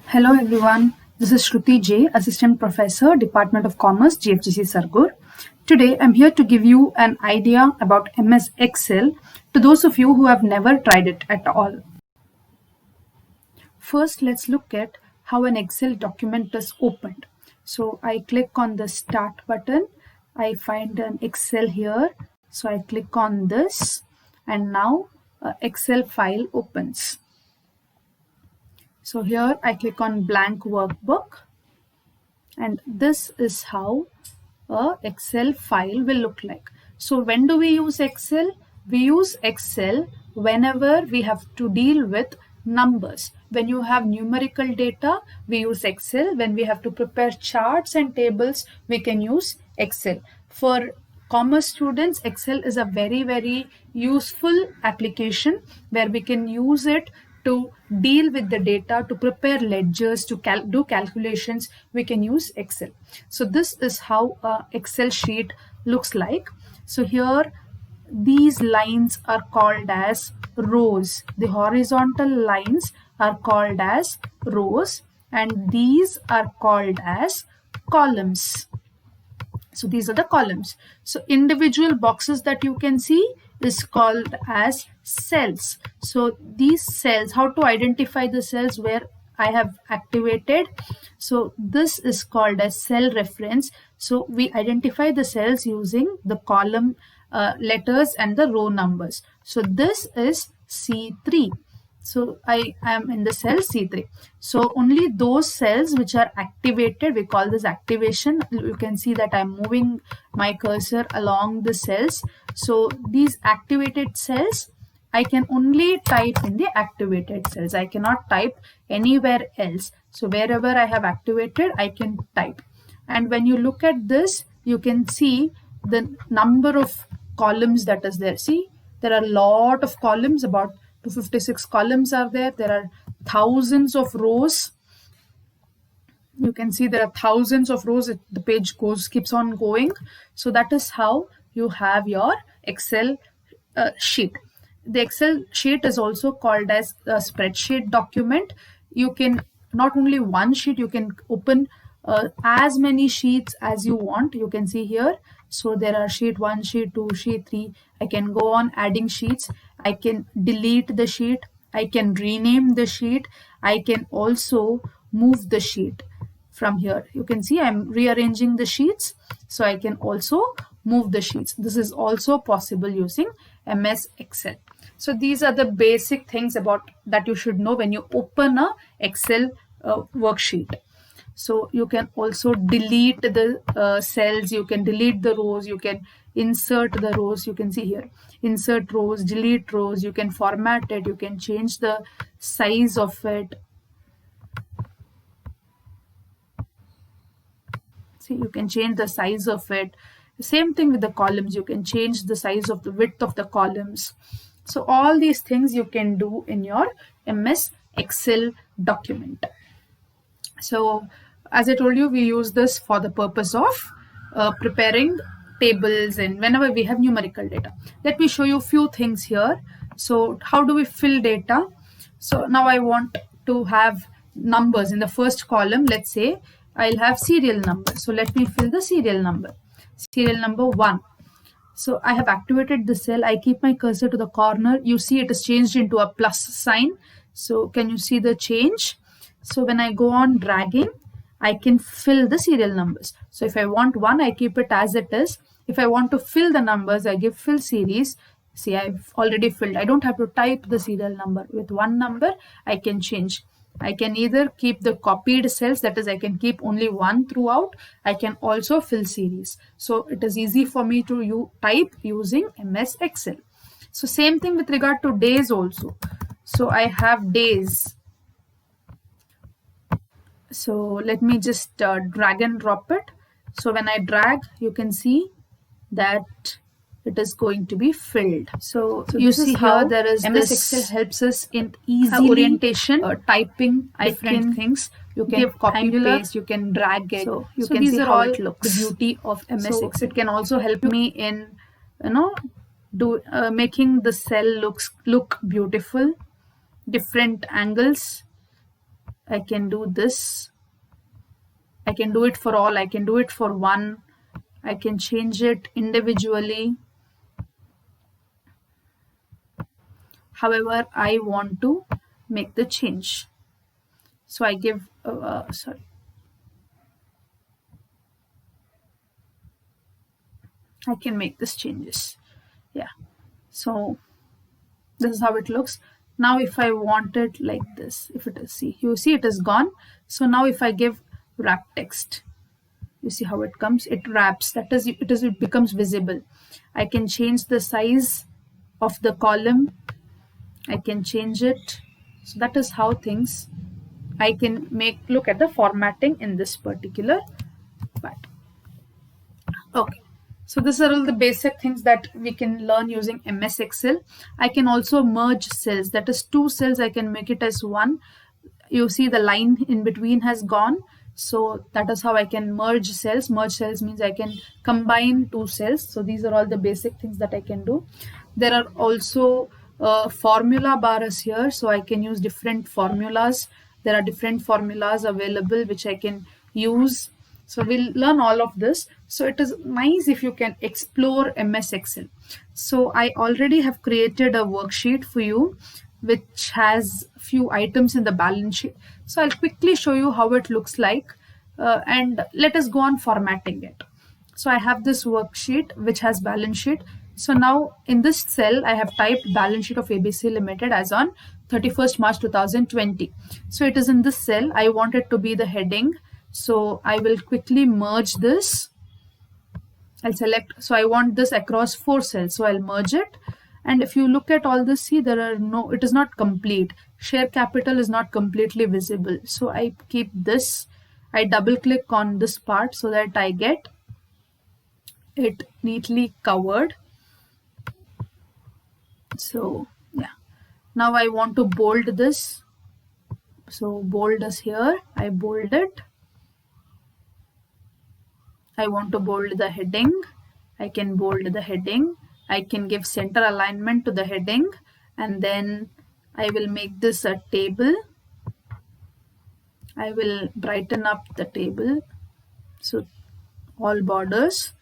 Hello everyone, this is Shruti J, Assistant Professor, Department of Commerce, GFGC Sargur. Today I'm here to give you an idea about MS Excel to those of you who have never tried it at all. First, let's look at how an Excel document is opened. So I click on the Start button, I find an Excel here, so I click on this and now Excel file opens. So here I click on blank workbook and this is how a Excel file will look like. So when do we use Excel? We use Excel whenever we have to deal with numbers. When you have numerical data, we use Excel. When we have to prepare charts and tables, we can use Excel. For commerce students, Excel is a very useful application where we can use it to deal with the data, to prepare ledgers, to do calculations. We can use Excel. So this is how a Excel sheet looks like. So here these lines are called as rows. The horizontal lines are called as rows and these are called as columns. So these are the columns. So individual boxes that you can see is called as cells. So these cells, how to identify the cells where I have activated. So this is called as cell reference. So we identify the cells using the column letters and the row numbers. So this is C3. So I am in the cell C3. So only those cells which are activated, we call this activation. You can see that I'm moving my cursor along the cells. So these activated cells, I can only type in the activated cells. I cannot type anywhere else. So wherever I have activated, I can type. And when you look at this, you can see the number of columns that is there. See, there are a lot of columns, about 256 columns are there. There are thousands of rows. You can see there are thousands of rows. The page keeps on going. So that is how you have your Excel sheet. The Excel sheet is also called as a spreadsheet document. You can not only one sheet, you can open as many sheets as you want. You can see here. So there are sheet 1, sheet 2, sheet 3. I can go on adding sheets. I can delete the sheet. I can rename the sheet. I can also move the sheet from here. You can see I'm rearranging the sheets. So I can also move the sheets. This is also possible using MS Excel. So these are the basic things about that you should know when you open a Excel worksheet. So you can also delete the cells, you can delete the rows, you can insert the rows. You can see here, insert rows, delete rows, you can format it, you can change the size of it. See, you can change the size of it. Same thing with the columns, you can change the size of the width of the columns. So all these things you can do in your MS Excel document. So as I told you, we use this for the purpose of preparing tables and whenever we have numerical data. Let me show you a few things here. So how do we fill data? So now I want to have numbers in the first column. Let's say I'll have serial number. So let me fill the serial number. Serial number 1. So I have activated the cell. I keep my cursor to the corner. You see it is changed into a plus sign. So can you see the change? So when I go on dragging, I can fill the serial numbers. So if I want 1, I keep it as it is. If I want to fill the numbers, I give fill series. See, I've already filled. I don't have to type the serial number. With one number, I can change. I can either keep the copied cells, that is, I can keep only one throughout. I can also fill series. So it is easy for me to type using MS Excel. So same thing with regard to days also. So I have days. So let me just drag and drop it. So when I drag, you can see that it is going to be filled. So you see here there is MS Excel helps us in easy orientation, typing different things. You can copy paste, you can drag it. So you can see how it looks. The beauty of MS Excel. It can also help me in making the cell look beautiful, different angles. I can do this. I can do it for all. I can do it for one. I can change it individually. However I want to make the change. So I give, I can make this changes. Yeah. So this is how it looks. Now if I want it like this, if it is, see, you see it is gone. So now if I give wrap text, you see how it comes, it wraps, that is, it becomes visible. I can change the size of the column, I can change it. So that is how things I can look at the formatting in this particular part. Okay, so these are all the basic things that we can learn using MS Excel. I can also merge cells, that is two cells I can make it as one. You see the line in between has gone. So that is how I can merge cells. Merge cells means I can combine two cells. So these are all the basic things that I can do. There are also formula bars here. So I can use different formulas. There are different formulas available which I can use. So we'll learn all of this. So it is nice if you can explore MS Excel. So I already have created a worksheet for you which has few items in the balance sheet. So I'll quickly show you how it looks like and let us go on formatting it. So I have this worksheet which has balance sheet. So now in this cell I have typed balance sheet of ABC Limited as on 31st March 2020. So it is in this cell. I want it to be the heading. So I will quickly merge this. I'll select, so I want this across 4 cells. So I'll merge it. And if you look at all this, see there are no, it is not complete. Share capital is not completely visible. So I keep this, I double click on this part so that I get it neatly covered. So yeah, now I want to bold this. So bold is here, I bold it. I want to bold the heading. I can bold the heading. I can give center alignment to the heading, and then I will make this a table. I will brighten up the table. So all borders,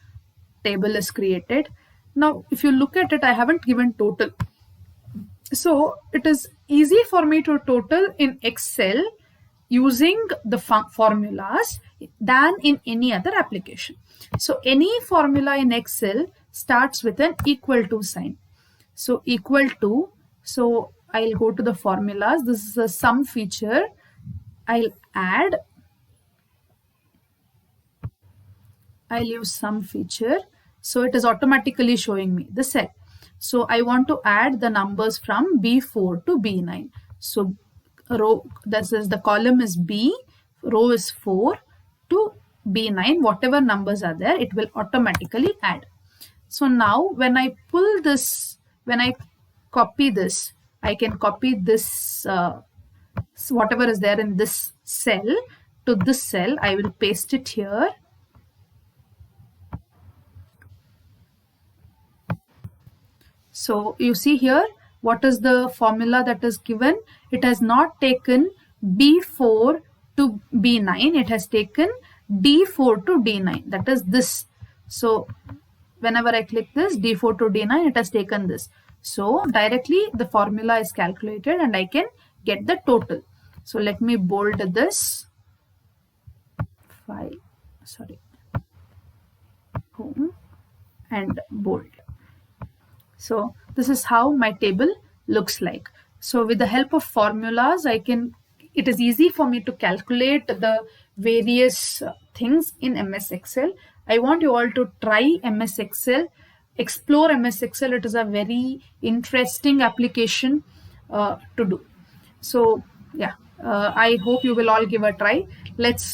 table is created. Now if you look at it, I haven't given total. So it is easy for me to total in Excel using the formulas than in any other application. So any formula in Excel starts with an equal to sign. So equal to, so I'll go to the formulas. This is a sum feature. I'll add, I'll use sum feature. So it is automatically showing me the cell. So I want to add the numbers from B4 to B9. So row, this is the column is B, row is 4 to B9, whatever numbers are there, it will automatically add. So now when I pull this, when I copy this, I can copy this, whatever is there in this cell to this cell. I will paste it here. So you see here, what is the formula that is given? It has not taken B4 to B9. It has taken D4 to D9. That is this. So whenever I click this D4 to D9, it has taken this. So directly the formula is calculated and I can get the total. So let me bold this. File, sorry, home and bold. So this is how my table looks like. So with the help of formulas, it is easy for me to calculate the various things in MS Excel. I want you all to try MS Excel, explore MS Excel. It is a very interesting application to do. So yeah, I hope you will all give a try. Let's